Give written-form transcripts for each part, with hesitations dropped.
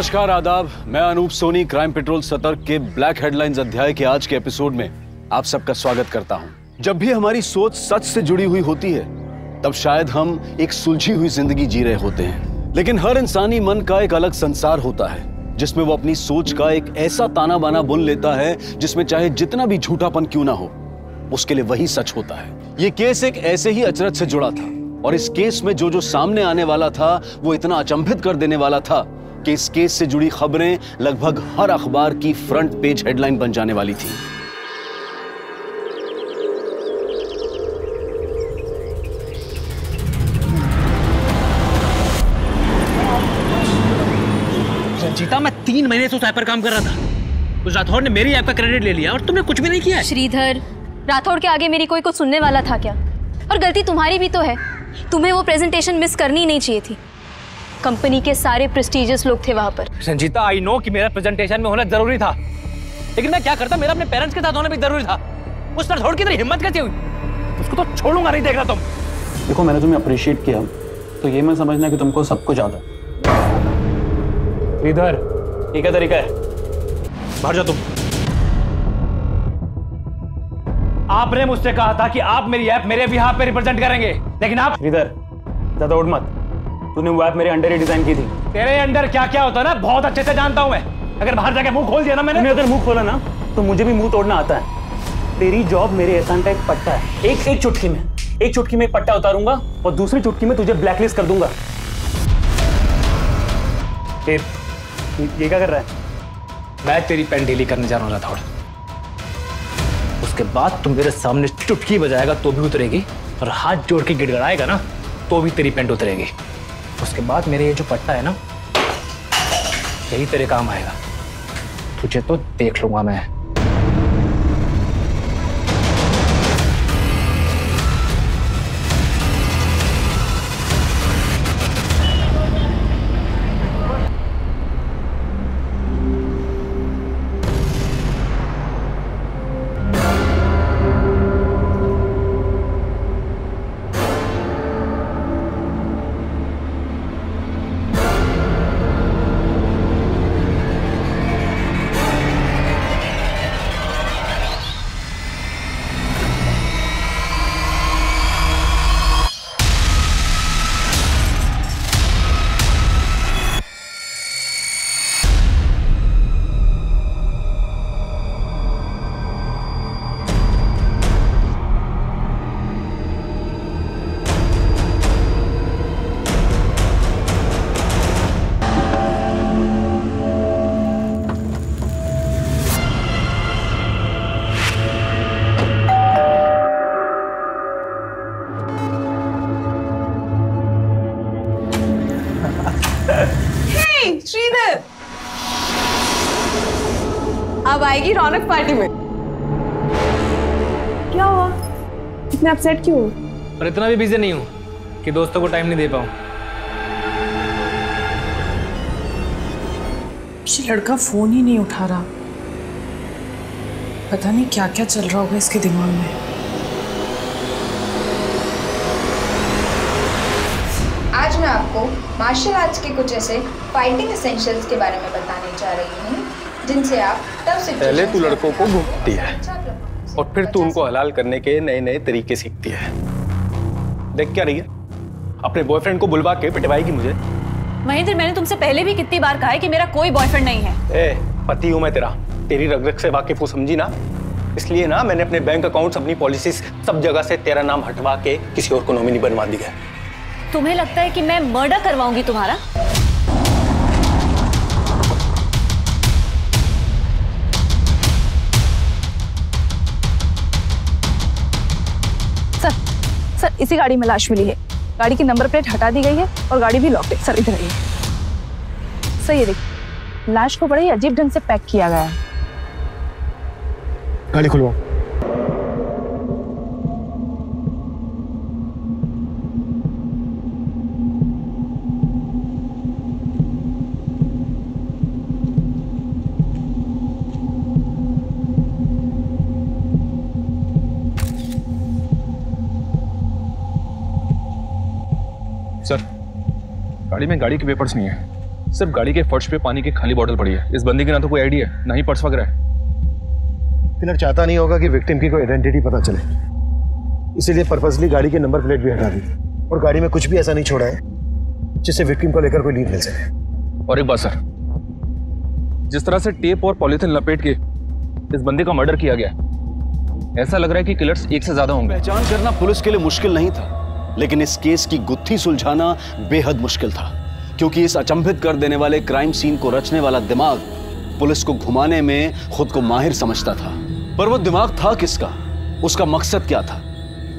नमस्कार, आदाब। मैं अनूप सोनी क्राइम पेट्रोल सतर्क के ब्लैक हेडलाइंस अध्याय के आज के एपिसोड में आप सबका स्वागत करता हूं। जब भी हमारी सोच सच से जुड़ी हुई होती है तब शायद हम एक सुलझी हुई जिंदगी जी रहे होते हैं, लेकिन हर इंसानी मन का एक अलग संसार होता है जिसमें वो अपनी सोच का एक ऐसा ताना बाना बुन लेता है जिसमें चाहे जितना भी झूठापन क्यों ना हो, उसके लिए वही सच होता है। ये केस एक ऐसे ही अचरज से जुड़ा था और इस केस में जो सामने आने वाला था वो इतना अचंभित कर देने वाला था कि इस केस से जुड़ी खबरें लगभग हर अखबार की फ्रंट पेज हेडलाइन बन जाने वाली थी। रंजीता, मैं 3 महीने से उस ऐप पर काम कर रहा था। उस राठौड़ ने मेरी ऐप का क्रेडिट ले लिया और तुमने कुछ भी नहीं किया। श्रीधर, राठौड़ के आगे मेरी कोई कुछ सुनने वाला था क्या? और गलती तुम्हारी भी तो है। तुम्हें वो प्रेजेंटेशन मिस करनी नहीं चाहिए थी। कंपनी के सारे प्रेस्टिजियस लोग थे वहां पर। रंजीता, आई नो कि मेरा प्रेजेंटेशन में होना जरूरी था, लेकिन मैं क्या करता, मेरा अपने पेरेंट्स के साथ होना भी जरूरी था। उस राठौड़ की इतनी हिम्मत कैसे हुई? उसको तो छोड़ूंगा नहीं, देख रहा तुम। देखो, मैंने तुम्हें अप्रिशिएट किया तो ये मैं समझना कि तुमको सब कुछ आता। इधर ये क्या तरीका है? बाहर जाओ तुम। आपने मुझसे कहा था कि आप मेरी ऐप मेरे बिहाफ पे रिप्रेजेंट करेंगे, लेकिन आप इधर ज्यादा उठ मत। तूने वो ऐप मेरे अंडर ही डिजाइन की थी। तेरे अंडर क्या क्या होता है ना, बहुत अच्छे से जानता हूं मैं। अगर बाहर जाके मुंह खोल दिया ना मैंने, अगर मुंह खोला ना तो मुझे भी मुंह तोड़ना आता है। तेरी जॉब मेरे एहसान का एक पट्टा है। एक चुटकी में एक पट्टा उतारूंगा और दूसरी चुटकी में तुझे ब्लैकलिस्ट कर दूंगा। ये क्या कर रहा है? मैं तेरी पेन ढीली करने जा रहा हूँ राठौड़। उसके बाद तुम मेरे सामने चुटकी बजाएगा तो भी उतरेगी, और हाथ जोड़ के गिड़गड़ाएगा ना तो भी तेरी पेंट उतरेगी। उसके बाद मेरे ये जो पट्टा है ना, यही तेरे काम आएगा। तुझे तो देख लूंगा मैं। श्रीधर, अब आएगी रौनक पार्टी में। क्या हुआ, इतने अपसेट क्यों? और इतना भी बिजी नहीं हूं कि दोस्तों को टाइम नहीं दे पाऊं। ये लड़का फोन ही नहीं उठा रहा। पता नहीं क्या क्या चल रहा होगा इसके दिमाग में। आज मैं आपको मार्शल आर्ट्स के कुछ ऐसे फाइटिंग एसेंशियल्स के बारे में बताने जा रही हूँ जिनसे आप तब से पहले तू लड़कों को घूमती है और फिर तू उनको हलाल करने के नए नए तरीके सीखती है। देख क्या रही है, अपने बॉयफ्रेंड को बुलवा के पिटवाएगी मुझे। महेंद्र, मैंने तुमसे पहले भी कितनी बार कहा है कि मेरा कोई बॉयफ्रेंड नहीं है। पति हूं मैं तेरा, तेरी रग रग से वाकिफ हूं, समझी ना। इसलिए ना मैंने अपने बैंक अकाउंट्स, अपनी पॉलिसीज सब जगह से तेरा नाम हटवा के किसी और को नॉमिनी बनवा दिया है। तुम्हें लगता है कि मैं मर्डर करवाऊंगी तुम्हारा? सर, इसी गाड़ी में लाश मिली है। गाड़ी की नंबर प्लेट हटा दी गई है और गाड़ी भी लॉक्ड है। सर, इधर आइए। सर, ये देखिए, लाश को बड़े ही अजीब ढंग से पैक किया गया है। गाड़ी खुलवाओ। सर, गाड़ी में गाड़ी के पेपर्स नहीं है। सिर्फ गाड़ी के फर्श पे पानी की खाली बोतल पड़ी है। इस बंदी की ना तो कोई आईडी है, ना ही पर्स वगैरह है। किलर चाहता नहीं होगा कि विक्टिम की कोई आइडेंटिटी पता चले, इसीलिए पर्पसली गाड़ी के नंबर प्लेट भी हटा दी और गाड़ी में कुछ भी ऐसा नहीं छोड़ा है जिससे विक्टिम को लेकर कोई लीड मिल सके। और एक बात सर, जिस तरह से टेप और पॉलीथिन लपेट के इस बंदी का मर्डर किया गया, ऐसा लग रहा है कि किलर्स एक से ज्यादा होंगे। पहचान करना पुलिस के लिए मुश्किल नहीं था, लेकिन इस केस की गुत्थी सुलझाना बेहद मुश्किल था, क्योंकि इस अचंभित कर देने वाले क्राइम सीन को रचने वाला दिमाग पुलिस को घुमाने में खुद को माहिर समझता था। पर वो दिमाग था किसका, उसका मकसद क्या था,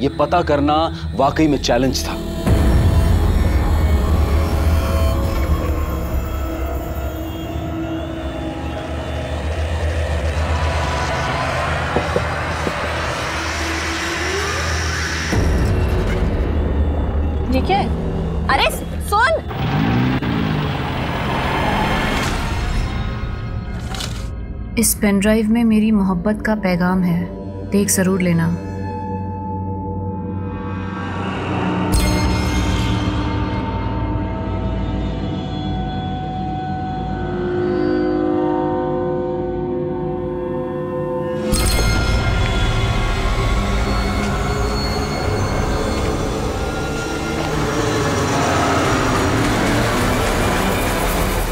ये पता करना वाकई में चैलेंज था। ठीक है। अरे सुन, इस पेन ड्राइव में मेरी मोहब्बत का पैगाम है, देख जरूर लेना।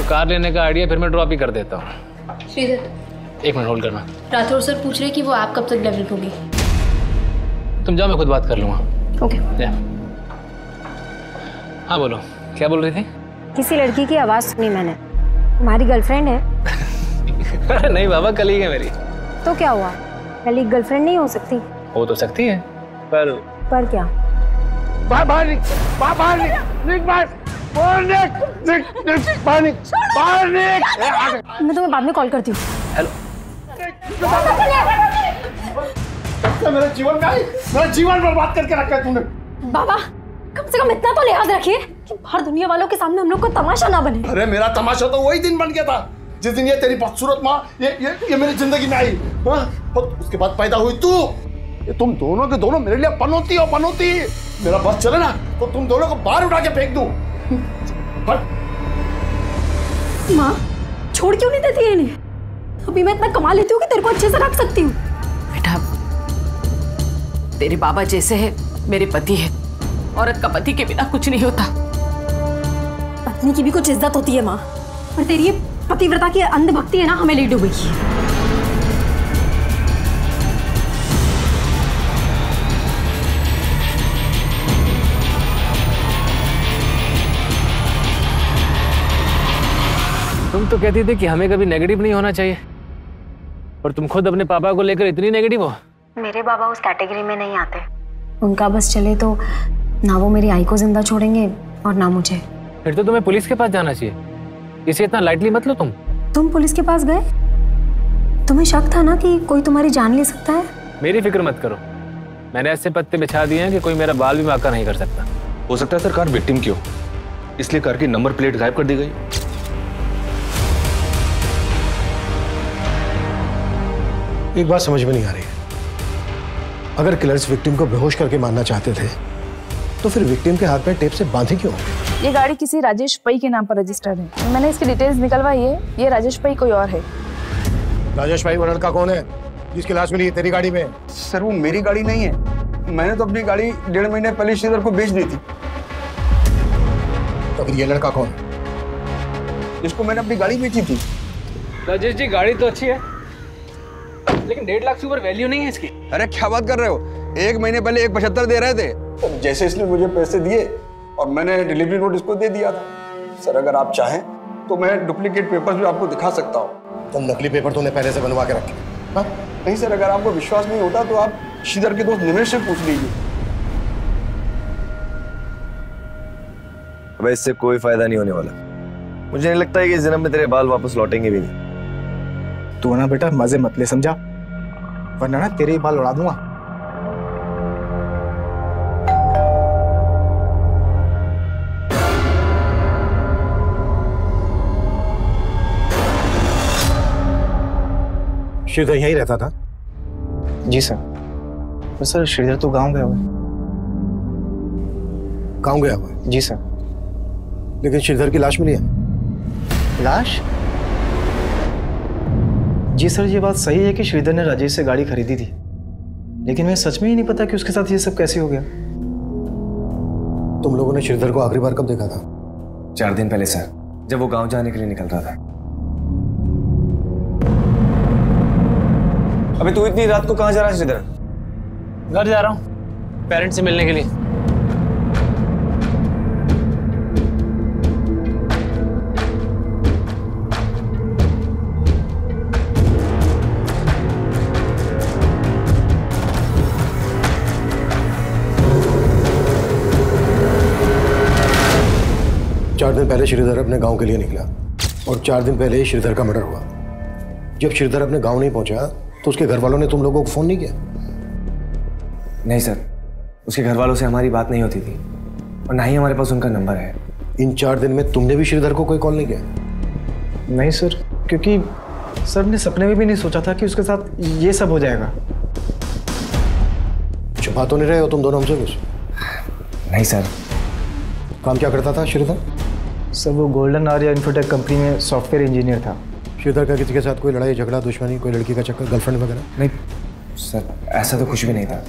कार लेने का आइडिया फिर मैं ड्रॉप ही कर देता हूँ। श्रीधर, एक मिनट होल्ड करना। राठौर सर पूछ रहे कि वो ऐप कब तक डेवलप होगी। तुम जाओ, मैं खुद बात कर लूँगा। ओके। हाँ बोलो, क्या बोल रही थी? किसी लड़की की आवाज़ सुनी मैंने, तुम्हारी गर्लफ्रेंड है? अरे नहीं बाबा, कलीग है मेरी। तो क्या हुआ, कलीग गर्लफ्रेंड नहीं हो सकती? हो तो सकती है, पर क्या? बाहर निक, बाहर निक, निक बाहर, मैं तुम्हें बाद में कॉल करती हूँ। हेलो। मेरा जीवन बर्बाद करके रखा है तूने। बाबा, कम से कम इतना तो लिहाज रखिए कि बाहर दुनिया वालों के सामने हम लोग को तमाशा ना बने। अरे मेरा तमाशा तो वही दिन बन गया था जिस दिन ये तेरी बदसूरत माँ ये मेरी जिंदगी में आई। और उसके बाद पैदा हुई तू। ये तुम दोनों के दोनों मेरे लिए पनौती हो, पनौती। मेरा बस चले ना तो तुम दोनों को बाहर उठा के फेंक दूं। माँ, छोड़ क्यों नहीं देती है इन्हें? अभी मैं इतना कमा लेती हूँ कि तेरे को अच्छे से रख सकती हूँ। बेटा, तेरे बाबा जैसे है मेरे पति है। औरत का पति के बिना कुछ नहीं होता। पत्नी की भी कुछ इज्जत होती है माँ, और तेरी ये पतिव्रता की अंधभक्ति है ना, हमें ले डूबेगी। तुम तो कहती थी कि हमें कभी नेगेटिव नहीं होना चाहिए, और तुम खुद अपने पापा को लेकर इतनी नेगेटिव हो। मेरे बाबा उस कैटेगरी में नहीं आते। उनका बस चले तो ना वो मेरी आई को जिंदा छोड़ेंगे और ना मुझे। फिर तो तुम्हें पुलिस के पास जाना चाहिए, इसे इतना लाइटली मत लो। तुम पुलिस के पास गए? तुम्हें शक था ना कि कोई तुम्हारी जान ले सकता है? मेरी फिक्र मत करो, मैंने ऐसे पत्ते बिछा दिए हैं कि कोई मेरा बाल भी बांका नहीं कर सकता। हो सकता है सर कार विक्टिम की हो, इसलिए कार की नंबर प्लेट गायब कर दी गई। एक बात समझ में नहीं आ रही है, अगर किलर्स विक्टिम को बेहोश करके मारना चाहते थे तो फिर विक्टिम के हाथ में टेप से बांधे क्यों? ये गाड़ी किसी राजेश पई के नाम पर रजिस्टर्ड है। मैंने इसकी डिटेल्स निकलवाई है, ये राजेश पई कोई और है। राजेश भाई वो लड़का कौन है जिसकी लाश मिली तेरी गाड़ी में? सर वो मेरी गाड़ी नहीं है, मैंने तो अपनी गाड़ी 1.5 महीने पहले श्रीधर को बेच दी थी। तो फिर ये लड़का कौन है जिसको मैंने अपनी गाड़ी बेची थी? राजेश जी, गाड़ी तो अच्छी है लेकिन 1.5 लाख से ऊपर वैल्यू नहीं है इसकी। अरे क्या बात कर रहे हो, 1 महीने पहले 1.75 दे रहे थे। जैसे इसने मुझे पैसे दिए और मैंने डिलीवरी नोट इसको दे दिया था। सर अगर आप चाहें तो मैं डुप्लीकेट पेपर्स भी आपको दिखा सकता हूँ। तुम नकली पेपर तूने पहले से बनवा के रखे? नहीं सर, अगर आपको विश्वास नहीं होता तो आप श्रीधर के दोस्त निमेश से पूछ लीजिए। अब इससे कोई फायदा नहीं होने वाला। मुझे नहीं लगता है कि इस जन्म में तेरे बाल वापस लौटेंगे भी नहीं। तू ना बेटा मजे मत ले, समझा? वरना ना तेरे ही बाल उड़ा दूंगा। श्रीधर यहीं रहता था? जी सर। तो सर श्रीधर तो गांव गया हुआ है। गांव गया हुआ? जी सर। लेकिन श्रीधर की लाश मिली है? लाश? जी सर, ये बात सही है कि श्रीधर ने राजेश से गाड़ी खरीदी थी, लेकिन मैं सच में ही नहीं पता कि उसके साथ ये सब कैसे हो गया। तुम लोगों ने श्रीधर को आखिरी बार कब देखा था? 4 दिन पहले सर, जब वो गांव जाने के लिए निकल रहा था। अबे तू इतनी रात को कहाँ जा रहा है श्रीधर? घर जा रहा हूँ पेरेंट्स से मिलने के लिए। चार दिन पहले श्रीधर अपने गांव के लिए निकला और 4 दिन पहले ही श्रीधर का मर्डर हुआ। जब श्रीधर अपने गांव नहीं पहुंचा तो उसके घर वालों ने तुम लोगों को फोन नहीं किया? नहीं सर, उसके घर वालों से हमारी बात नहीं होती थी और ना ही हमारे पास उनका नंबर है। इन 4 दिन में तुमने भी श्रीधर को कोई कॉल नहीं किया? नहीं सर, क्योंकि सर ने सपने में भी नहीं सोचा था कि उसके साथ ये सब हो जाएगा। छुपा तो नहीं रहे हो तुम दोनों हमसे कुछ? नहीं सर। काम क्या करता था श्रीधर? सर वो गोल्डन आर्या इन्फोटेक कंपनी में सॉफ्टवेयर इंजीनियर था। श्रीधर का किसी के साथ कोई लड़ाई झगड़ा दुश्मनी, कोई लड़की का चक्कर, गर्लफ्रेंड वगैरह? नहीं सर, ऐसा तो कुछ भी नहीं था।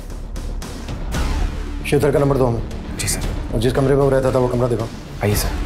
श्रीधर का नंबर दो हमें। जी सर। और जिस कमरे में वो रहता था वो कमरा दिखाओ। आइए सर।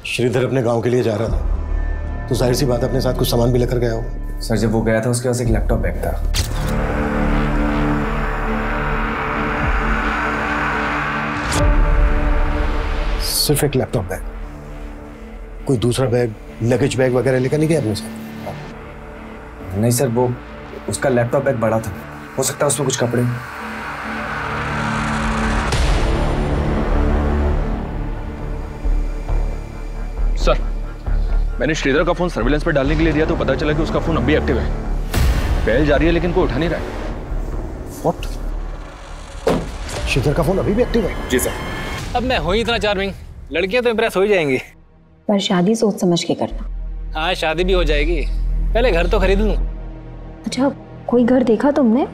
श्रीधर अपने गांव के लिए जा रहा था तो जाहिर सी बात है अपने साथ कुछ सामान भी लेकर गया होगा। सर जब वो गया था उसके पास एक लैपटॉप बैग था। सिर्फ एक लैपटॉप बैग? कोई दूसरा बैग, लगेज बैग वगैरह लेकर नहीं गया अपने साथ? नहीं सर, वो उसका लैपटॉप बैग बड़ा था, हो सकता है उसमें कुछ कपड़े। सर मैंने श्रीधर का फोन सर्विलेंस पर डालने के लिए दिया तो पता चला कि उसका फोन अब भी एक्टिव है। पहल जारी है लेकिन कोई उठा नहीं रहा है। What? श्रीधर का फोन अभी भी एक्टिव है? जी सर। अब मैं हूं ही इतना चार्मिंग, लड़कियां तो इंप्रेस हो ही जाएंगी। पर शादी सोच समझ के करना। हाँ शादी भी हो जाएगी, पहले घर तो खरीद लूं। अच्छा कोई घर देखा तुमने?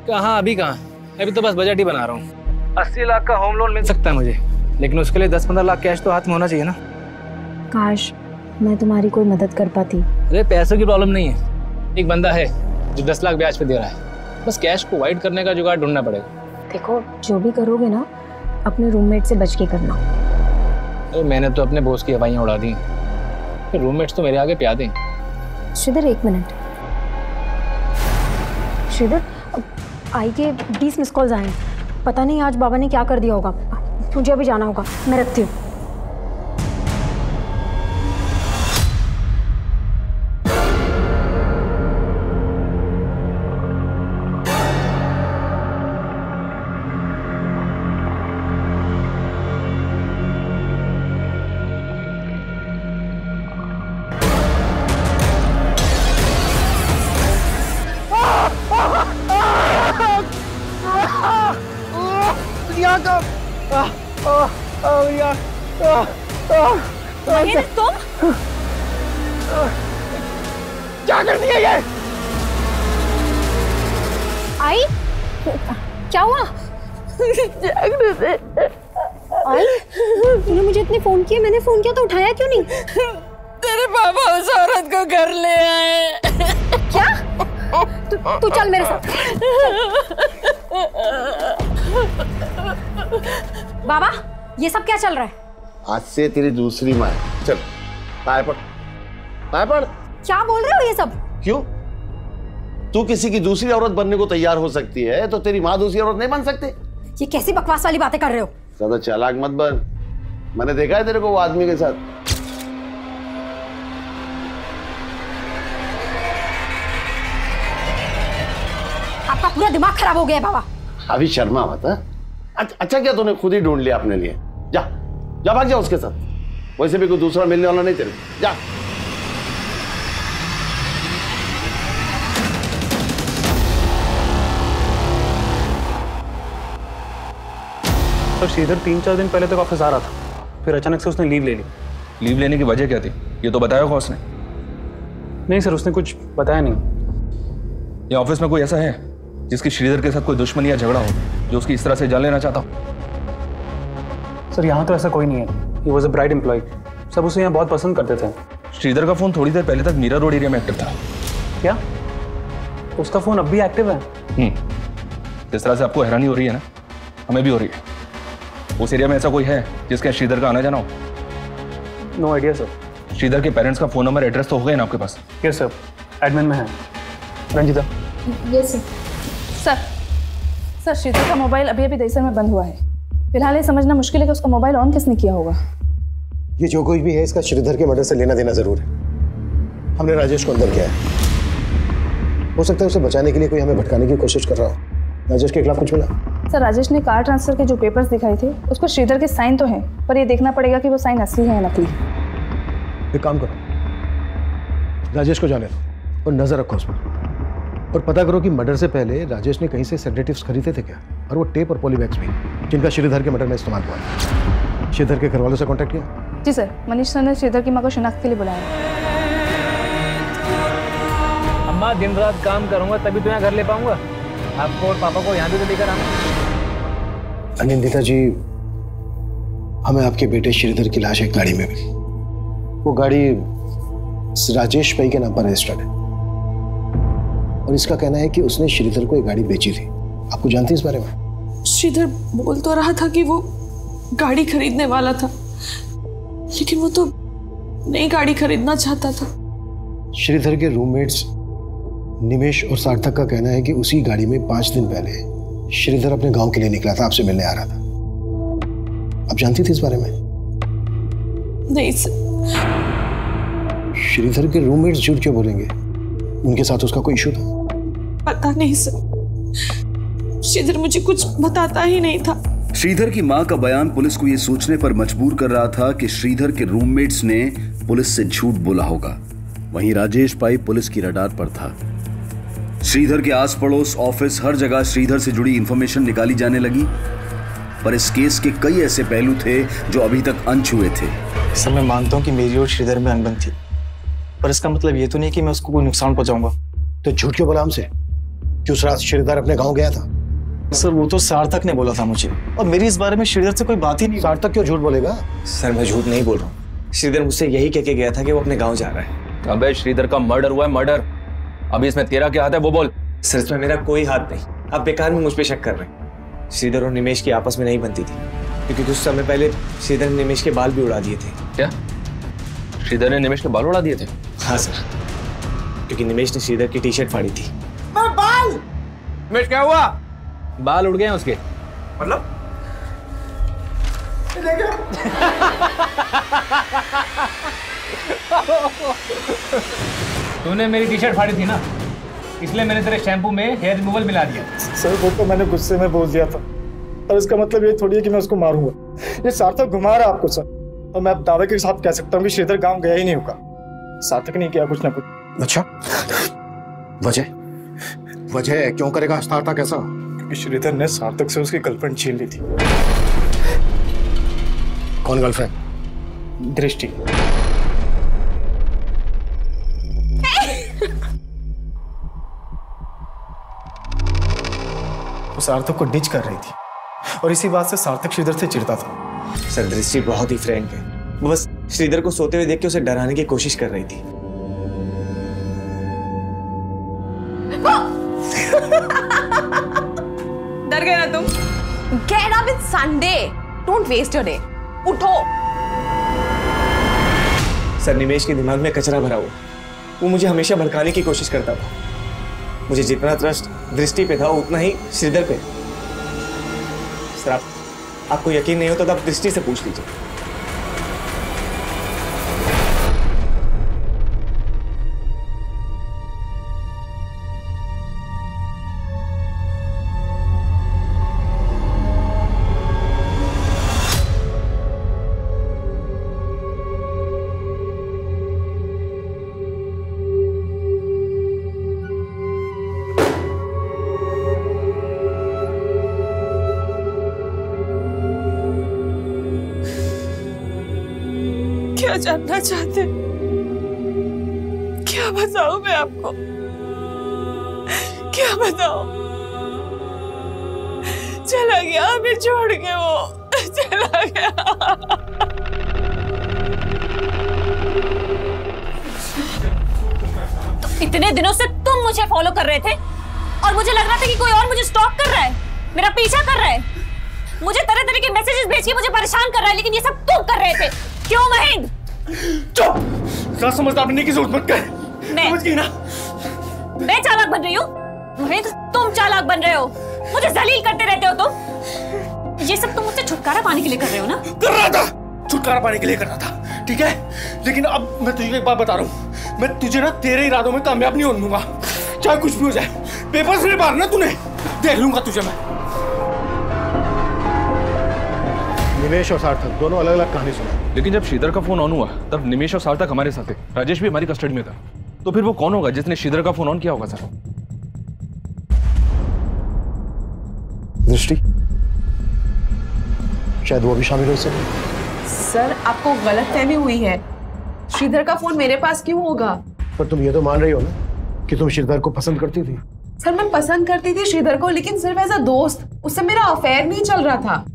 कहाँ अभी कहाँ, अभी तो बस बजट ही बना रहा हूँ। 80 लाख का होम लोन मिल सकता है मुझे, लेकिन उसके लिए 10-15 लाख कैश तो हाथ में होना चाहिए ना। काश मैं तुम्हारी कोई मदद कर पाती। अरे पैसों की प्रॉब्लम नहीं है, एक बंदा है जो 10 लाख ब्याज पे दे रहा है, बस कैश को वाइड करने का जुगाड़ ढूंढना पड़ेगा। देखो जो भी करोगे ना अपने रूममेट से बच के करना। अरे मैंने तो अपने बॉस की हवाइयाँ उड़ा दी, फिर रूममेट्स तो मेरे आगे प्यादे। श्रीधर 1 मिनट। श्रीधर आई के 20 मिस कॉल्स आए, पता नहीं आज बाबा ने क्या कर दिया होगा। मुझे अभी जाना होगा, मैं रखती हूँ। तुम क्या कर दिया ये? आई क्या हुआ? आई तूने मुझे इतने फोन किए, मैंने फोन किया तो उठाया क्यों नहीं? तेरे पापा उस औरत को घर ले आए। क्या? तू चल मेरे साथ। बाबा ये सब क्या चल रहा है? आज से तेरी दूसरी माँ है। चल पाए पड़, पाए पड़। क्या बोल रहे हो ये सब? क्यों? तू किसी की दूसरी औरत बनने को तैयार हो सकती है तो तेरी माँ दूसरी औरत नहीं बन सकती? ये कैसी बकवास वाली बातें कर रहे हो? ज्यादा चालाक मत बन, मैंने देखा है तेरे को वो आदमी के साथ। आपका पूरा दिमाग खराब हो गया है बाबा। अभी शर्मा मत। अच्छा क्या तूने खुद ही ढूंढ लिया अपने लिए? जा जा भाग जा उसके साथ, वैसे भी कोई दूसरा मिलने वाला नहीं तेरे, जा। तो श्रीधर 3-4 दिन पहले तक ऑफिस आ रहा था, फिर अचानक से उसने लीव ले ली। लीव लेने की वजह क्या थी, ये तो बताया होगा उसने? नहीं सर, उसने कुछ बताया नहीं। ये ऑफिस में कोई ऐसा है जिसकी श्रीधर के साथ कोई दुश्मनी या झगड़ा हो, जो उसकी इस तरह से जान लेना चाहता हो? सर यहाँ तो ऐसा कोई नहीं है। He was a bright employee, सब उसे यहाँ बहुत पसंद करते थे। श्रीधर का फोन थोड़ी देर पहले तक मीरा रोड एरिया में एक्टिव था। क्या उसका फोन अब भी एक्टिव है? जिस तरह से आपको हैरानी हो रही है ना, हमें भी हो रही है। उस एरिया में ऐसा कोई है जिसके श्रीधर का आना जाना हो? No idea sir. श्रीधर के पेरेंट्स का फोन नंबर, एड्रेस तो हो गए ना आपके पास? यस सर, एडमिन में है। Ranjita. Yes sir. Sir Sridhar का मोबाइल अभी अभी दहिसर में बंद हुआ है। फिलहाल ये समझना मुश्किल है कि उसका मोबाइल ऑन किसने किया होगा। ये जो कोई भी है, इसका श्रीधर के मर्डर से लेना देना जरूर है। हमने राजेश को अंदर किया है, हो सकता है उसे बचाने के लिए कोई हमें भटकाने की कोशिश कर रहा हो। राजेश के खिलाफ कुछ मिला? सर राजेश ने कार ट्रांसफर के जो पेपर्स दिखाए थे, उस पर श्रीधर के साइन तो हैं, पर ये देखना पड़ेगा कि वो साइन असली है या नकली। एक काम करो, राजेश को जाने दो और नजर रखो उस पर, और पता करो कि मर्डर से पहले राजेश ने कहीं से सेडेटिव्स खरीदे थे क्या, और वो टेप और पॉलीबैग्स भी, जिनका श्रीधर के मर्डर में इस्तेमाल हुआ। श्रीधर के घर वालों से कांटेक्ट किया? जी सर, मनीष सर ने श्रीधर की मां को शिनाख्त के लिए बुलाया। अम्मा दिन रात काम करूंगा तभी तो यहाँ घर ले पाऊंगा। आपको और पापा को यहाँ भी तो लेकर आना। अनिंदिता जी, हमें आपके बेटे श्रीधर की लाश एक गाड़ी में मिली। वो गाड़ी राजेश भाई के नाम पर रजिस्टर्ड है, और इसका कहना है कि उसने श्रीधर को एक गाड़ी बेची थी। आपको जानती है इस बारे में? श्रीधर बोल तो रहा था कि वो गाड़ी खरीदने वाला था, लेकिन वो तो नई गाड़ी खरीदना चाहता था। श्रीधर के रूममेट्स निमेश और सार्थक का कहना है कि उसी गाड़ी में 5 दिन पहले श्रीधर अपने गांव के लिए निकला था, आपसे मिलने आ रहा था। आप जानती थी इस बारे में? नहीं सर। श्रीधर के रूममेट्स झूठ क्यों बोलेंगे? उनके साथ उसका कोई इशू था? पता नहीं सर, श्रीधर मुझे कुछ बताता ही नहीं था। श्रीधर की मां का बयान पुलिस को यह सोचने पर मजबूर कर रहा था कि श्रीधर के रूममेट्स ने पुलिस से झूठ बोला होगा। वहीं राजेश भाई पुलिस की रडार पर था। श्रीधर के आस पड़ोस, ऑफिस, हर जगह श्रीधर से जुड़ी इंफॉर्मेशन निकाली जाने लगी, पर इस केस के कई ऐसे पहलू थे जो अभी तक अनछुए थे। सर मैं मानता हूँ कि मेरी और श्रीधर में अनबन थी, पर इसका मतलब ये तो नहीं कि मैं उसको कोई नुकसान पहुंचाऊंगा। तो झूठ क्यों बोला हमसे कि उस रात श्रीधर अपने गांव गया था? सर वो तो सार्थक ने बोला था मुझे, और मेरी इस बारे में श्रीधर से कोई बात ही नहीं। सार्थक क्यों झूठ बोलेगा? सर मैं झूठ नहीं बोल रहा हूँ। श्रीधर मुझसे यही कह के गया था कि वो अपने गाँव जा रहा है। अबे श्रीधर का मर्डर हुआ है, मर्डर। अभी इसमें तेरा क्या हाथ है वो बोल। सर इसमें मेरा कोई हाथ नहीं, आप बेकार में मुझ पे शक कर रहे हैं। श्रीधर और निमेश की आपस में नहीं बनती थी, क्योंकि कुछ समय पहले श्रीधर ने निमेश के बाल भी उड़ा दिए थे। क्या श्रीधर ने निमेश के बाल उड़ा दिए थे? हाँ सर, क्योंकि निमेश ने श्रीधर की टी शर्ट फाड़ी थी। बाल निमेश क्या हुआ? बाल उड़ गए हैं उसके। मतलब तूने मेरी टी शर्ट फाड़ी थी ना, इसलिए मैंने तेरे शैम्पू में हेयर रिमूवल मिला दिया। सर वो तो मैंने गुस्से में बोल दिया था, और इसका मतलब ये थोड़ी है कि मैं उसको मारूंगा। ये सार्थक घुमा रहा है आपको सर, और मैं दावे के साथ कह सकता हूँ कि श्रीधर गांव गया ही नहीं होगा। सार्थक नहीं किया कुछ ना कुछ। अच्छा, वजह क्यों करेगा सार्थक ऐसा? क्योंकि श्रीधर ने सार्थक से उसकी गर्लफ्रेंड छीन ली थी। कौन गर्लफ्रेंड? दृष्टि। वो सार्थक को डिच कर रही थी, और इसी बात से सार्थक श्रीधर से चिढ़ता था। सर दृष्टि बहुत ही फ्रैंक है, वो बस श्रीधर को सोते हुए देख के उसे डराने की कोशिश कर रही थी। डर गए ना तुम? Get up, it's Sunday. Don't waste your day. उठो। सर निमेश के दिमाग में कचरा भरा हुआ, वो मुझे हमेशा भड़काने की कोशिश करता था। मुझे जितना ट्रस्ट दृष्टि पे था उतना ही श्रीधर पे। सर आपको यकीन नहीं होता तो आप दृष्टि से पूछ लीजिए। क्या जानना चाहते? क्या बताऊं मैं आपको? क्या बताऊं? चला गया हमें छोड़ के, वो चला गया। तो इतने दिनों से तुम मुझे फॉलो कर रहे थे और मुझे लग रहा था कि कोई और मुझे स्टॉक कर रहा है, मेरा पीछा कर रहा है, मुझे तरह तरह के मैसेजेस भेज के मुझे परेशान कर रहा है, लेकिन ये सब तुम कर रहे थे। क्यों महेंद्र? चुप! क्या समझदार बनने की जरूरत मत कर। समझ गई ना? मैं चालाक बन रही हूँ? महेंद्र तुम चालाक बन रहे हो, मुझे जलील करते रहते हो तुम। ये सब तुम मुझसे छुटकारा पाने के लिए कर रहे हो ना? कर रहा था, छुटकारा पाने के लिए कर रहा था, ठीक है? लेकिन अब मैं तुझे एक बात बता रहा हूँ, मैं तुझे ना तेरे इरादों में कामयाब नहीं होने दूंगा, चाहे कुछ भी हो जाए। पेपर से मारना तूने, देख लूंगा तुझे मैं। निमेश और सार्थक दोनों अलग अलग कहानी सुना। लेकिन जब श्रीधर का फोन ऑन हुआ तब निमेश और सार्थक हमारे साथ थे, राजेश भी हमारी कस्टडी में था, तो फिर वो कौन होगा जिसने श्रीधर का फोन ऑन किया होगा? सर दृष्टि, शायद वो भी शामिल हो इससे। सर आपको गलतफहमी हुई है, श्रीधर का फोन मेरे पास क्यों होगा? पर तुम ये तो मान रही हो ना कि तुम श्रीधर को पसंद करती थी। सर मैं पसंद करती थी श्रीधर को, लेकिन सिर्फ एज अ दोस्त, उससे मेरा अफेयर नहीं चल रहा था।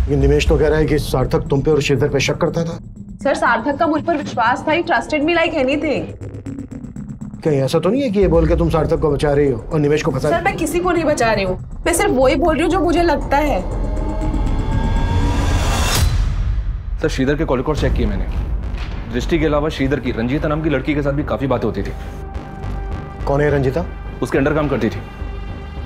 लेकिन निमेश तो कह रहा है कि सार्थक तुम पे और श्रीधर पे शक करता था। सर सार्थक का मुझ पर विश्वास था, ही ट्रस्टेड मी लाइक एनीथिंग। कहीं ऐसा तो नहीं है कि ये बोल के तुम सार्थक को बचा रही हो और निमेश को फंसा? सर मैं किसी को नहीं बचा रही हूँ, मैं सिर्फ वही बोल रही हूँ जो मुझे लगता है। सर श्रीधर के कॉल रिकॉर्ड चेक किए मैंने, दृष्टि के अलावा श्रीधर की रंजीता नाम की लड़की के साथ भी काफी बातें होती थी। कौन है रंजीता? उसके अंडर काम करती थी।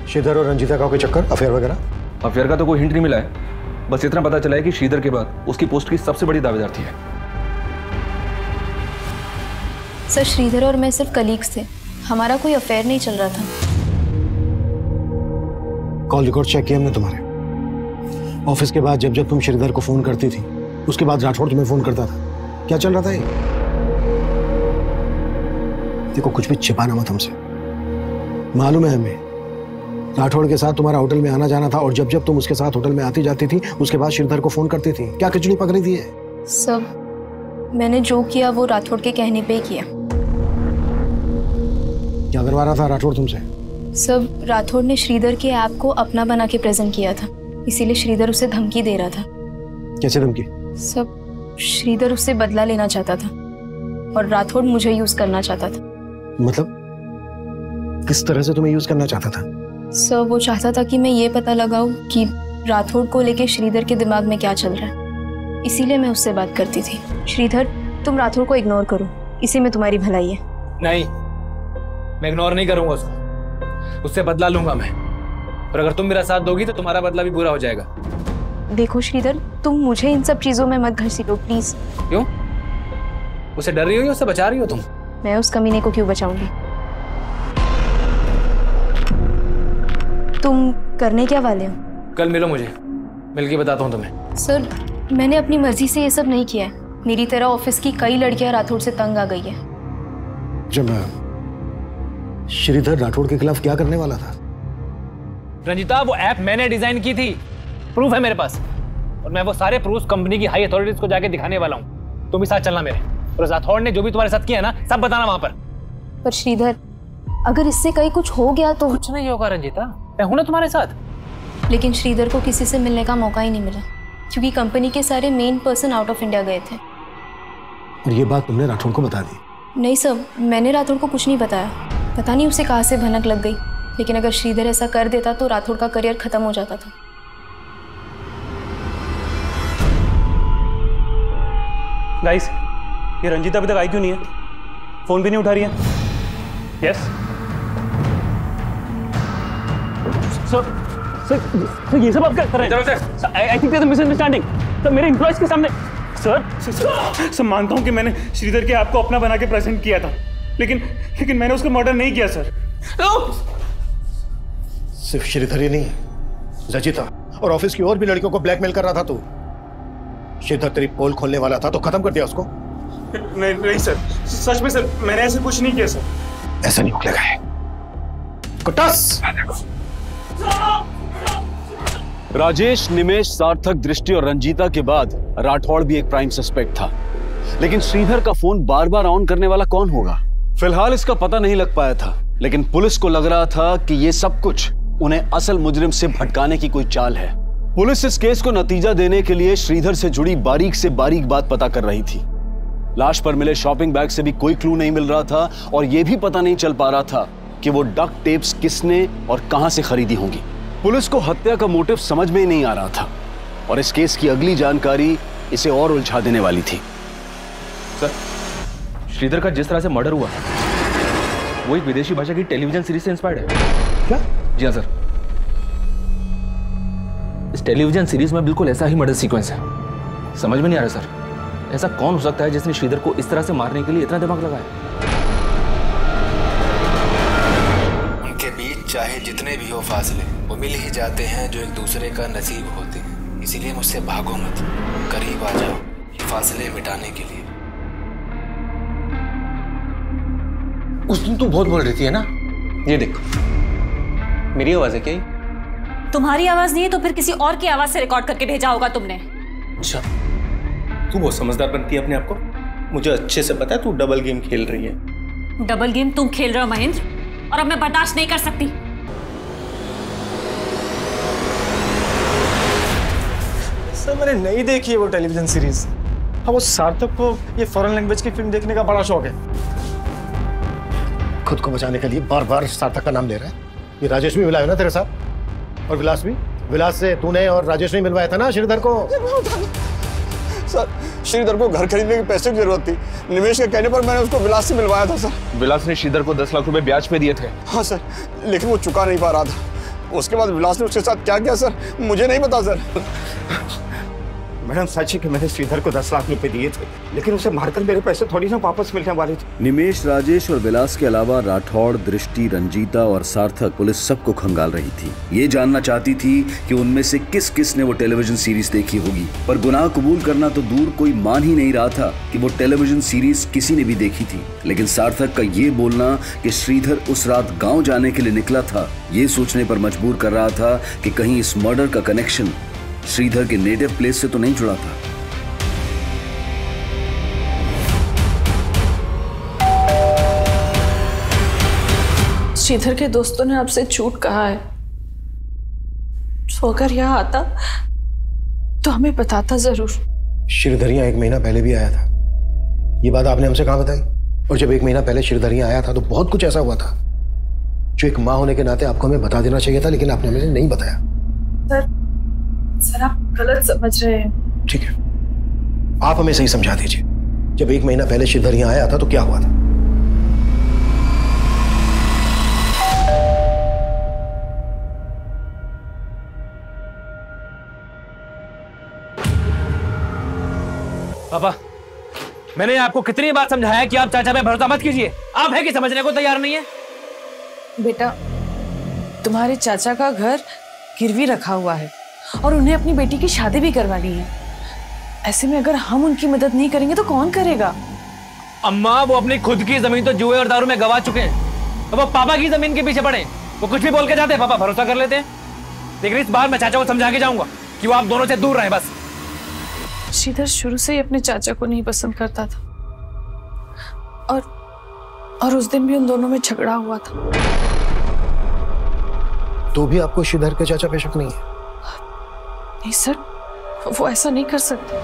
श्रीधर और रंजीता का कोई चक्कर, अफेयर वगैरह? अफेयर का तो कोई हिंट नहीं मिला है, बस इतना पता चला है कि श्रीधर के बाद उसकी पोस्ट की सबसे बड़ी दावेदार थी। सर श्रीधर और मैं सिर्फ कलीग्स थे, हमारा कोई अफेयर नहीं चल रहा था। कॉल रिकॉर्ड चेक किया हमने तुम्हारे। ऑफिस के बाद जब जब तुम श्रीधर को फोन करती थी, उसके बाद राठौड़ तुम्हें फोन करता था। क्या चल रहा था ये? देखो कुछ भी छिपाना मत हमसे, मालूम है हमें राठौड़ के साथ तुम्हारा होटल में आना जाना था, और जब जब तुम उसके साथ होटल में आती जाती थी उसके बाद श्रीधर को फोन करती थी। क्या खिचड़ी पक रही थी ये? सब मैंने जो किया वो राठौड़ के कहने पे ही किया। क्या करवा रहा था राठौड़ तुमसे? सब राठौड़ ने श्रीधर के ऐप को अपना बना के प्रेजेंट किया था, इसीलिए श्रीधर उसे धमकी दे रहा था। कैसे धमकी? सब श्रीधर उससे बदला लेना चाहता था और राठौड़ मुझे यूज करना चाहता था। मतलब किस तरह से तुम्हें यूज करना चाहता था? सर वो चाहता था कि मैं ये पता लगाऊं कि राठौड़ को लेके श्रीधर के दिमाग में क्या चल रहा है, इसीलिए मैं उससे बात करती थी। श्रीधर तुम राठौड़ को इग्नोर करो, इसी में तुम्हारी भलाई है। नहीं, मैं इग्नोर नहीं करूंगा उसको, उससे बदला लूंगा मैं, और अगर तुम मेरा साथ दोगी तो तुम्हारा बदला भी बुरा हो जाएगा। देखो श्रीधर, तुम मुझे इन सब चीजों में मत घसीटो प्लीज। क्यों? उसे डर रही हो या उससे बचा रही हो तुम? मैं उस कमीने को क्यों बचाऊंगी? तुम करने क्या वाले हो? कल मिलो मुझे, मिलके बताता हूँ तुम्हें। सर मैंने अपनी मर्जी से ये सब नहीं किया है, मेरी तरह ऑफिस की कई लड़कियां राठौड़ से तंग आ गई है। जब श्रीधर राठौड़ के खिलाफ क्या करने वाला था? रंजीता वो ऐप मैंने डिजाइन की थी, प्रूफ है मेरे पास, और मैं वो सारे प्रूफ कंपनी की हाई अथॉरिटीज को जाके दिखाने वाला हूँ। तुम भी साथ चलना मेरे, और राठौड़ ने जो भी तुम्हारे साथ किया है ना सब बताना वहां पर। पर श्रीधर अगर इससे कहीं कुछ हो गया तो? कुछ नहीं होगा रंजीता, मैं हूं ना तुम्हारे साथ। लेकिन श्रीधर को किसी से मिलने का मौका ही नहीं मिला, क्योंकि कंपनी के सारे main person out of India गए थे। और ये बात तुमने राठौड़ को बता दी? नहीं सर, मैंने राठौड़ को कुछ नहीं बताया, पता नहीं उसे कहाँ से भनक लग गई, लेकिन अगर श्रीधर ऐसा कर देता तो राठौड़ का करियर खत्म हो जाता था। गाइस, ये रंजीता अभी तक आई क्यों नहीं है? फोन भी नहीं उठा रही है। यस सर, ये सब आप क्या कर रहे हैं? I think there is misunderstanding. Sir मेरे एम्प्लॉयज के सामने सर मानता हूं कि मैंने श्रीधर के आपको अपना बना के प्रेजेंट किया था, लेकिन मैंने उसका मर्डर नहीं किया सर। सिर्फ श्रीधर ही नहीं, रंजीता और ऑफिस की और भी लड़कियों को ब्लैकमेल कर रहा था तू। श्रीधर तेरी पोल खोलने वाला था तो खत्म कर दिया उसको? नहीं सर, सच में सर मैंने ऐसा कुछ नहीं किया सर। ऐसा नहीं निकलेगा है। कुटास! राजेश, निमेश, सार्थक, दृष्टि और रंजीता के बाद राठौड़ भी एक प्राइम सस्पेक्ट था। लेकिन श्रीधर का फोन बार बार ऑन करने वाला कौन होगा? फिलहाल इसका पता नहीं लग पाया था, लेकिन पुलिस को लग रहा था कि ये सब कुछ उन्हें असल मुजरिम से भटकाने की कोई चाल है। पुलिस इस केस को नतीजा देने के लिए श्रीधर से जुड़ी बारीक से बारीक बात पता कर रही थी। लाश पर मिले शॉपिंग बैग से भी कोई क्लू नहीं मिल रहा था और यह भी पता नहीं चल पा रहा था कि वो डक्ट टेप्स किसने और कहां से खरीदी होंगी। पुलिस को हत्या का मोटिव समझ में ही नहीं आ रहा था और इस केस की अगली जानकारी इसे और उलझा देने वाली थी। सर, श्रीधर का जिस तरह से मर्डर हुआ वो एक विदेशी भाषा की टेलीविजन सीरीज से इंस्पायर्ड है। क्या? जी हाँ सर, इस टेलीविजन सीरीज में बिल्कुल ऐसा ही मर्डर सीक्वेंस है। समझ में नहीं आ रहा सर, ऐसा कौन हो सकता है जिसने श्रीधर को इस तरह से मारने के लिए इतना दिमाग लगाया? उनके बीच चाहे जितने भी हो फासले, वो मिल ही जाते हैं जो एक दूसरे का नसीब होते हैं। इसीलिए मुझसे भागो मत, करीब आ जाओ फासले मिटाने के लिए। उस दिन तू बहुत बोल रही थी है ना? ये देखो, मेरी आवाज है क्या? तुम्हारी आवाज नहीं है तो फिर किसी और की आवाज से रिकॉर्ड करके भेजा होगा तुमने। अच्छा, तू बहुत समझदार बनती है अपने आप को। मुझे अच्छे से पता है तू डबल गेम खेल रही है। डबल गेम तुम खेल रहे हो महेंद्र, और अब मैं बर्दाश्त नहीं कर सकती। सर, मैंने नहीं देखी है वो टेलीविजन सीरीज। हाँ, वो सार्थक को ये फॉरेन लैंग्वेज की फिल्म देखने का बड़ा शौक है। खुद को बचाने के लिए बार बार सार्थक का नाम ले रहा है। ये राजेश भी मिला है ना तेरे साथ, और विलास भी। विलास से तूने और राजेश ने मिलवाया था ना श्रीधर को। सर, श्रीधर को घर खरीदने के पैसे की जरूरत थी। निमेश के कहने पर मैंने उसको विलास से मिलवाया था सर। विलास ने श्रीधर को 10 लाख रुपए ब्याज पे दिए थे। हाँ सर, लेकिन वो चुका नहीं पा रहा था। उसके बाद विलास ने उसके साथ क्या किया सर, मुझे नहीं पता सर। मैडम, सच है कि मैंने श्रीधर को 10 लाख रुपए दिए थे, लेकिन उसे मारकर मेरे पैसे थोड़ी ना वापस मिलने वाले थे। निमेश, राजेश और विलास के अलावा राठौड़, दृष्टि, रंजीता और सार्थक पुलिस सबको खंगाल रही थी। ये जानना चाहती थी कि उनमें से किस किस ने वो टेलीविजन सीरीज देखी होगी, पर गुनाह कबूल करना तो दूर, कोई मान ही नहीं रहा था कि वो टेलीविजन सीरीज किसी ने भी देखी थी। लेकिन सार्थक का ये बोलना कि श्रीधर उस रात गाँव जाने के लिए निकला था, ये सोचने पर मजबूर कर रहा था कि कहीं इस मर्डर का कनेक्शन श्रीधर के नेटिव प्लेस से तो नहीं जुड़ा था। श्रीधर के दोस्तों ने आपसे झूठ कहा है, तो अगर यहाँ आता तो हमें बताता जरूर। श्रीधर यहाँ 1 महीना पहले भी आया था। ये बात आपने हमसे कहाँ बताई? और जब 1 महीना पहले श्रीधर यहाँ आया था तो बहुत कुछ ऐसा हुआ था जो एक माँ होने के नाते आपको हमें बता देना चाहिए था, लेकिन आपने हमें नहीं बताया। सर, आप गलत समझ रहे हैं। ठीक है, आप हमें सही समझा दीजिए। जब 1 महीना पहले श्रीधर यहाँ आया था तो क्या हुआ था? पापा, मैंने आपको कितनी बार समझाया कि आप चाचा पे भरोसा मत कीजिए। आप है कि समझने को तैयार नहीं है? बेटा, तुम्हारे चाचा का घर गिरवी रखा हुआ है और उन्हें अपनी बेटी की शादी भी करवानी है। ऐसे में अगर हम उनकी मदद नहीं करेंगे तो कौन करेगा? अम्मा, वो अपनी खुद की जमीन तो जुए और दारू में गवा चुके हैं, तो वो पापा की जमीन के पीछे पड़े। वो कुछ भी बोल के जाते हैं, पापा भरोसा कर लेते हैं। लेकिन इस बार मैं चाचा को समझा के जाऊंगा कि वो आप दोनों से दूर रहे बस। श्रीधर शुरू से ही अपने चाचा को नहीं पसंद करता था, और उस दिन भी उन दोनों में झगड़ा हुआ था। तो भी आपको श्रीधर के चाचा पे शक नहीं है? नहीं सर, वो ऐसा नहीं कर सकते।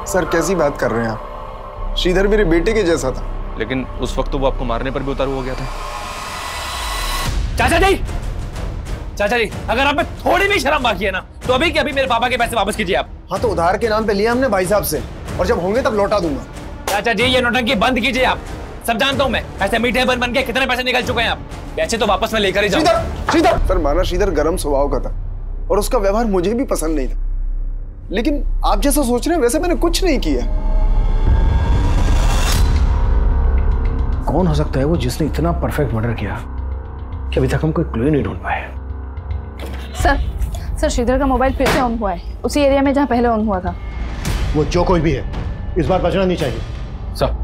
सर, कैसी बात कर रहे हैं आप? श्रीधर मेरे बेटे के जैसा था। लेकिन उस वक्त तो वो आपको मारने पर भी उतारू हो गया था। चाचा जी, चाचा जी, अगर आप में थोड़ी भी शर्म बाकी है ना, तो अभी के अभी मेरे पापा के पैसे वापस कीजिए आप। हाँ, तो उधार के नाम पे लिया हमने भाई साहब से, और जब होंगे तब लौटा दूंगा। चाचा जी, ये नौटंकी बंद कीजिए आप। सब जानता हूँ मैं, ऐसे मीठे बन के कितने पैसे निकल चुके हैं आप। पैसे तो वापस मैं लेकर ही जाऊंगा। श्रीधर सर, माना श्रीधर गर्म स्वभाव का था और उसका व्यवहार मुझे भी पसंद नहीं था, लेकिन आप जैसा सोच रहे हैं वैसे मैंने कुछ नहीं किया। कौन हो सकता है वो जिसने इतना परफेक्ट मर्डर किया कि अभी तक हम कोई क्लू नहीं ढूंढ पाए? सर श्रीधर का मोबाइल फिर से ऑन हुआ है, उसी एरिया में जहाँ पहले ऑन हुआ था। वो जो कोई भी है, इस बार बचना नहीं चाहिए। सर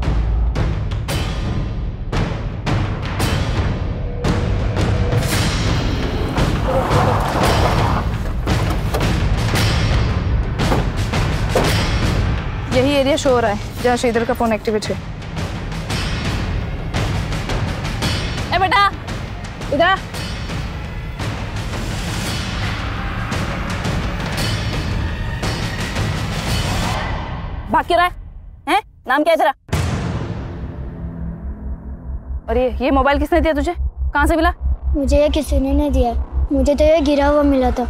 यही एरिया शो हो रहा है जहाँ श्रीधर का फोन एक्टिवेट है। ए बेटा इधर आ। भाग क्यों रहा है? नाम क्या है तेरा? और ये मोबाइल किसने दिया तुझे? कहाँ से मिला? मुझे ये किसी ने नहीं दिया, मुझे तो ये गिरा हुआ मिला था।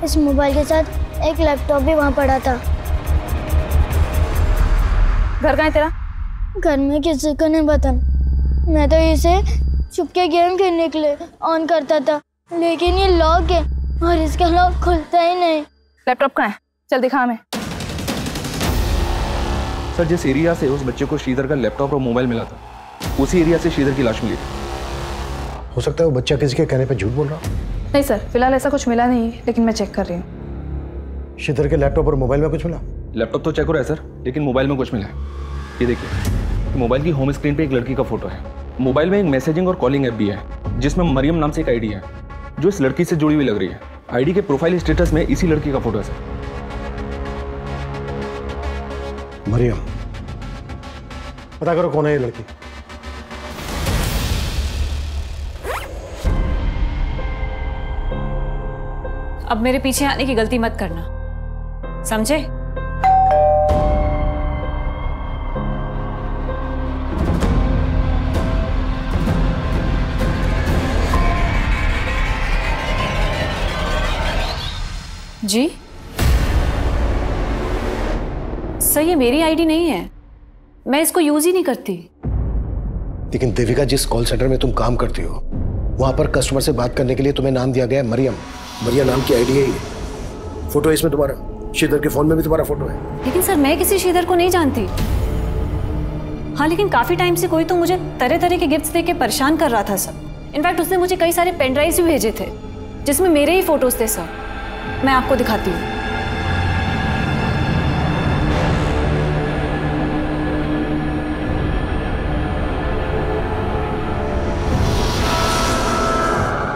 इस मोबाइल के साथ एक लैपटॉप भी वहाँ पड़ा था। घर कहाँ है तेरा? घर में किसी को नहीं पता। मैं तो इसे चुपके गेम खेलने के लिए ऑन करता था, लेकिन ये लॉक है और इसका लॉक खुलता ही नहीं। लैपटॉप कहाँ है? चल दिखा हमें। सर जिस एरिया से उस बच्चे को श्रीधर का लैपटॉप और मोबाइल मिला था, उसी एरिया से श्रीधर की लाश मिली। हो सकता है वो बच्चा किसी के कहने पे झूठ बोल रहा। नहीं सर, फिलहाल ऐसा कुछ मिला नहीं, लेकिन मैं चेक कर रही हूँ। श्रीधर के लैपटॉप और मोबाइल में कुछ मिला? लैपटॉप तो चेक हो रहा है सर, लेकिन मोबाइल में कुछ मिला है। ये देखिए, मोबाइल की होम स्क्रीन पे एक लड़की का फोटो है। मोबाइल में एक मैसेजिंग और कॉलिंग ऐप भी है, जिसमें मरियम नाम से एक आईडी है, जो इस लड़की से जुड़ी हुई लग रही है। आईडी के प्रोफाइल स्टेटस में इसी लड़की का फोटो है सर। मरियम, पता करो कौन है ये लड़की। अब मेरे पीछे आने की गलती मत करना, समझे? जी सर, ये मेरी आईडी नहीं है, मैं इसको यूज ही नहीं करती। लेकिन देविका, जिस कॉल सेंटर में तुम काम करती हो, वहां पर कस्टमर से बात करने के लिए तुम्हें नाम दिया गया है मरियम। मरियम नाम की आईडी है ये। फोटो है इसमें तुम्हारा, श्रीधर के फोन में भी तुम्हारा फोटो है। लेकिन सर, मैं किसी श्रीधर को नहीं जानती। हाँ, लेकिन काफी टाइम से कोई तो मुझे तरह तरह के गिफ्ट्स देके परेशान कर रहा था सर। इनफैक्ट उसने मुझे कई सारे पेन ड्राइव्स भी भेजे थे, जिसमें मेरे ही फोटोज थे सर। मैं आपको दिखाती हूँ।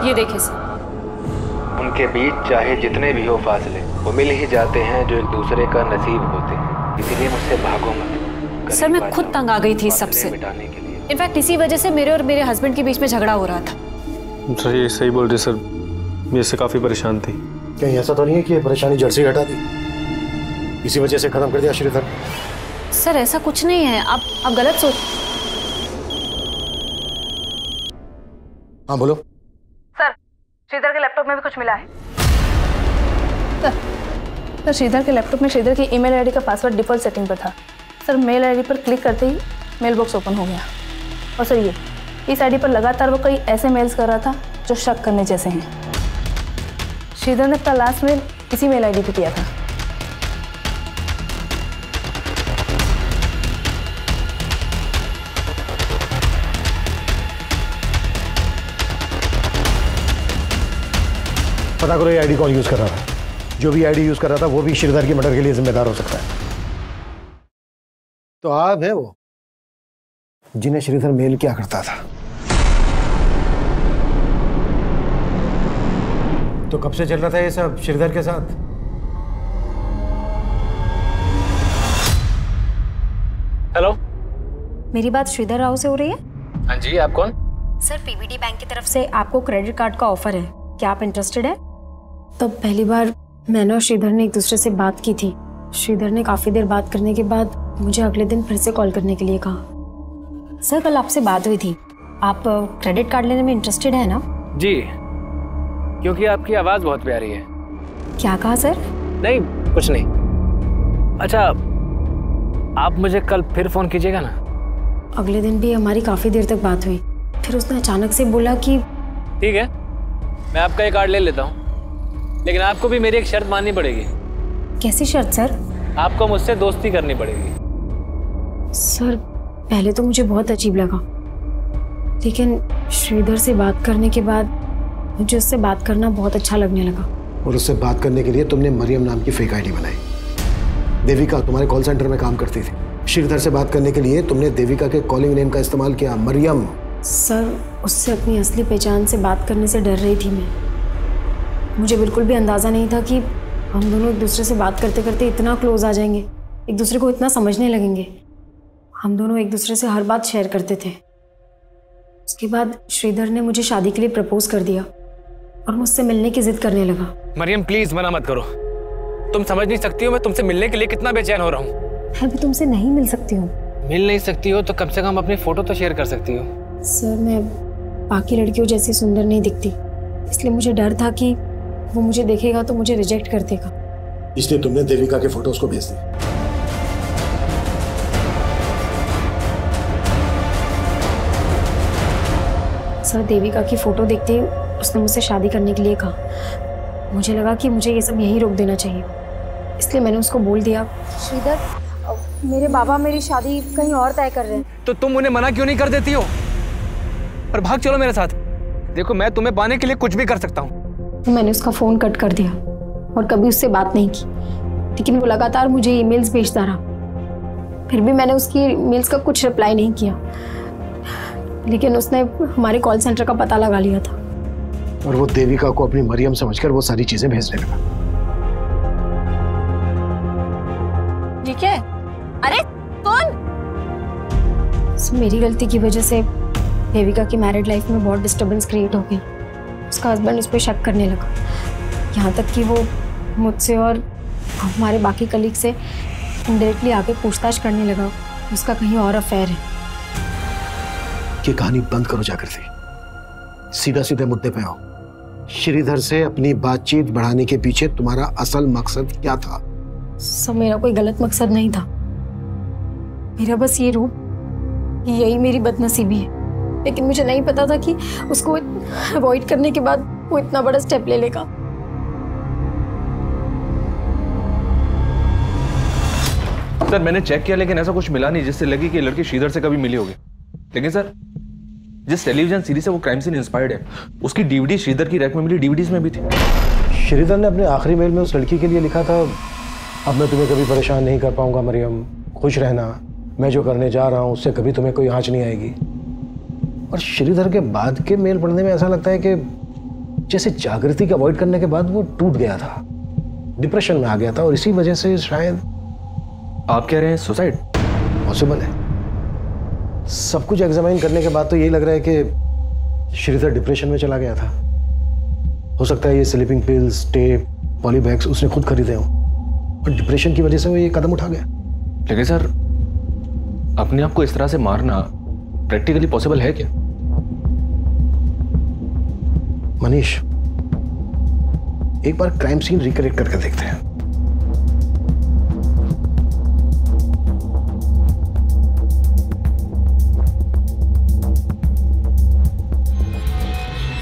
ये देखिए सर। उनके बीच चाहे जितने भी हो फासले, वो मिल ही जाते हैं जो एक दूसरे का नसीब होते हैं। इसीलिए मुझसे भागो मत। सर, मैं खुद तंग आ गई थी इस सबसे। इनफैक्ट इसी वजह से मेरे और मेरे हस्बैंड के बीच में झगड़ा हो रहा था। सर ये सही बोल रहे सर, मैं इससे काफी परेशान थी। कहीं ऐसा तो नहीं है कि ये परेशानी जड़ से हटा दी, इसी वजह से खत्म कर दिया श्रीधर? सर ऐसा कुछ नहीं है, आप गलत सोच। हाँ बोलो। सर श्रीधर के लैपटॉप में भी कुछ मिला है। सर श्रीधर के लैपटॉप में श्रीधर की ईमेल आईडी का पासवर्ड डिफॉल्ट सेटिंग पर था। सर मेल आईडी पर क्लिक करते ही मेल बॉक्स ओपन हो गया। और सर ये इस आईडी पर लगातार वो कई ऐसे मेल्स कर रहा था जो शक करने जैसे हैं। श्रीधर ने अपना लास्ट मेल इसी मेल आईडी पे किया था। पता करो ये आईडी कौन यूज कर रहा था। जो भी आईडी यूज कर रहा था वो भी श्रीधर की मर्डर के लिए जिम्मेदार हो सकता है। तो आप है वो जिन्हें श्रीधर मेल किया करता था। तो कब से चल रहा था ये सब श्रीधर के साथ? हेलो, मेरी बात श्रीधर राव से हो रही है? हाँ जी, आप कौन? सर पीबीडी बैंक की तरफ से आपको क्रेडिट कार्ड का ऑफर है, क्या आप इंटरेस्टेड है? तो पहली बार मैंने और श्रीधर ने एक दूसरे से बात की थी। श्रीधर ने काफी देर बात करने के बाद मुझे अगले दिन फिर से कॉल करने के लिए कहा। सर कल आपसे बात हुई थी, आप क्रेडिट कार्ड लेने में इंटरेस्टेड है ना? जी, क्योंकि आपकी आवाज बहुत प्यारी है। क्या कहा सर? नहीं कुछ नहीं। अच्छा, आप मुझे कल फिर फोन कीजिएगा ना। अगले दिन भी हमारी काफी देर तक बात हुई, फिर उसने अचानक से बोला कि ठीक है, मैं आपका ये कार्ड ले लेता हूँ, लेकिन आपको भी मेरी एक शर्त माननी पड़ेगी। कैसी शर्त सर? आपको मुझसे दोस्ती करनी पड़ेगी। सर पहले तो मुझे बहुत अजीब लगा, लेकिन श्रीधर से बात करने के बाद मुझे उससे बात करना बहुत अच्छा लगने लगा। और उससे बात करने के लिए तुमने मरियम नाम की फेक आईडी बनाई। देविका तुम्हारे कॉल सेंटर में काम करती थी। श्रीधर से बात करने के लिए तुमने देविका के कॉलिंग नेम का इस्तेमाल किया, मरियम। सर उससे अपनी असली पहचान से बात करने से डर रही थी मैं। मुझे बिल्कुल भी अंदाज़ा नहीं था कि हम दोनों एक दूसरे से बात करते करते इतना क्लोज आ जाएंगे, एक दूसरे को इतना समझने लगेंगे। हम दोनों एक दूसरे से हर बात शेयर करते थे। उसके बाद श्रीधर ने मुझे शादी के लिए प्रपोज कर दिया और मुझसे मिलने की जिद करने लगा। मरियम प्लीज मना मत करो, तुम समझ नहीं सकती हो मैं तुमसे मिलने के लिए कितना बेचैन हो रहा हूँ। मैं भी तुमसे नहीं मिल सकती हूँ। मिल नहीं सकती हो तो कम से कम अपनी फोटो तो शेयर कर सकती हो। सर मैं बाकी लड़कियों जैसी सुंदर नहीं दिखती, इसलिए मुझे डर था कि वो मुझे देखेगा तो मुझे रिजेक्ट कर देगा, इसलिए तुमने देविका के फोटोज को भेज दिया। सर देविका की फोटो देखते ही उसने मुझसे शादी करने के लिए कहा। मुझे लगा कि मुझे ये सब यहीं रोक देना चाहिए, इसलिए मैंने उसको बोल दिया, श्रीधर मेरे बाबा मेरी शादी कहीं और तय कर रहे हैं। तो तुम उन्हें मना क्यों नहीं कर देती हो और भाग चलो मेरे साथ। देखो मैं तुम्हें पाने के लिए कुछ भी कर सकता हूँ। तो मैंने उसका फ़ोन कट कर दिया और कभी उससे बात नहीं की, लेकिन वो लगातार मुझे ईमेल्स भेजता रहा। फिर भी मैंने उसकी ईमेल्स का कुछ रिप्लाई नहीं किया, लेकिन उसने हमारे कॉल सेंटर का पता लगा लिया था और वो देविका को अपनी मरियम समझकर वो सारी चीजें भेजने लगा। ये क्या है? अरे कौन? मेरी गलती की वजह से देविका की मैरिड लाइफ में बहुत डिस्टर्बेंस क्रिएट हो गई। उसका हस्बैंड उस पर शक करने लगा, यहाँ तक कि वो मुझसे और हमारे बाकी कलीग से इनडायरेक्टली आके पूछताछ करने लगा उसका कहीं और अफेयर है। ये कहानी बंद करो जाकृति, सीधा सीधे मुद्दे पे आओ। श्रीधर से अपनी बातचीत बढ़ाने के पीछे तुम्हारा असल मकसद क्या था? सब मेरा कोई गलत मकसद नहीं था, मेरा बस ये रूप यही मेरी बदनसीबी है, लेकिन मुझे नहीं पता था कि उसको अवॉइड करने के बाद वो इतना बड़ा स्टेप ले लेगा। सर मैंने चेक किया लेकिन ऐसा कुछ मिला नहीं जिससे लगी कि लड़की श्रीधर से कभी मिली होगी। लेकिन सर जिस टेलीविजन सीरीज से वो क्राइम सीन इंस्पायर्ड है उसकी डीवीडी श्रीधर की रैक में मिली डीवीडीज में भी थी। श्रीधर ने अपने आखिरी मेल में उस लड़की के लिए लिखा था, अब मैं तुम्हें कभी परेशान नहीं कर पाऊंगा मरियम, खुश रहना, मैं जो करने जा रहा हूं उससे कभी तुम्हें कोई आंच नहीं आएगी। और श्रीधर के बाद के मेल पढ़ने में ऐसा लगता है कि जैसे जागृति को अवॉइड करने के बाद वो टूट गया था, डिप्रेशन में आ गया था और इसी वजह से शायद। आप कह रहे हैं सुसाइड? पॉसिबल है। सब कुछ एग्जामाइन करने के बाद तो यही लग रहा है कि श्रीधर डिप्रेशन में चला गया था। हो सकता है ये स्लीपिंग पिल्स, टेप, पॉलीबैग्स उसने खुद खरीदे हों और डिप्रेशन की वजह से वो ये कदम उठा गया। लेकिन सर अपने आप को इस तरह से मारना प्रैक्टिकली पॉसिबल है क्या? मनीष एक बार क्राइम सीन रिक्रिएट करके देखते हैं।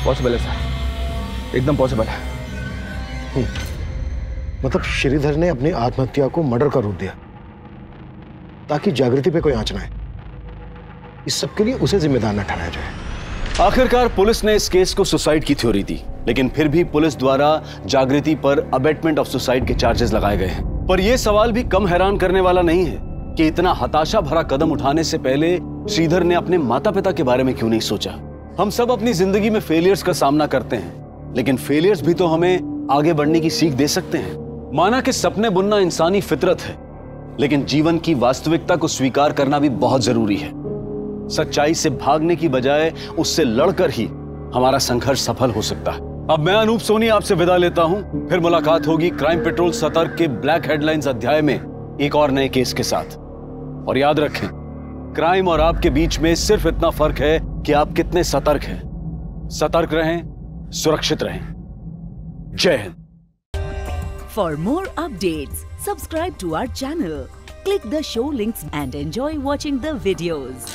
पॉसिबल है सर, एकदम पॉसिबल है। मतलब श्रीधर ने अपनी आत्महत्या को मर्डर का रूप दिया ताकि जागृति पे कोई आंच ना आए। इस सब के लिए उसे जिम्मेदार न ठहराया जाए। आखिरकार पुलिस ने इस केस को सुसाइड की थ्योरी दी, लेकिन फिर भी पुलिस द्वारा जागृति पर अबेटमेंट ऑफ सुसाइड के चार्जेस लगाए गए हैं। पर यह सवाल भी कम हैरान करने वाला नहीं है कि इतना हताशा भरा कदम उठाने से पहले श्रीधर ने अपने माता पिता के बारे में क्यों नहीं सोचा। हम सब अपनी जिंदगी में फेलियर्स का सामना करते हैं, लेकिन फेलियर्स भी तो हमें आगे बढ़ने की सीख दे सकते हैं। माना कि सपने बुनना इंसानी फितरत है, लेकिन जीवन की वास्तविकता को स्वीकार करना भी बहुत जरूरी है। सच्चाई से भागने की बजाय उससे लड़कर ही हमारा संघर्ष सफल हो सकता है। अब मैं अनूप सोनी आपसे विदा लेता हूं, फिर मुलाकात होगी क्राइम पेट्रोल सतर्क के ब्लैक हेडलाइंस अध्याय में एक और नए केस के साथ। और याद रखें, क्राइम और आपके बीच में सिर्फ इतना फर्क है कि आप कितने सतर्क हैं। सतर्क रहें, सुरक्षित रहें। जय Hind. For more updates, subscribe to our channel, click the show links and enjoy watching the videos.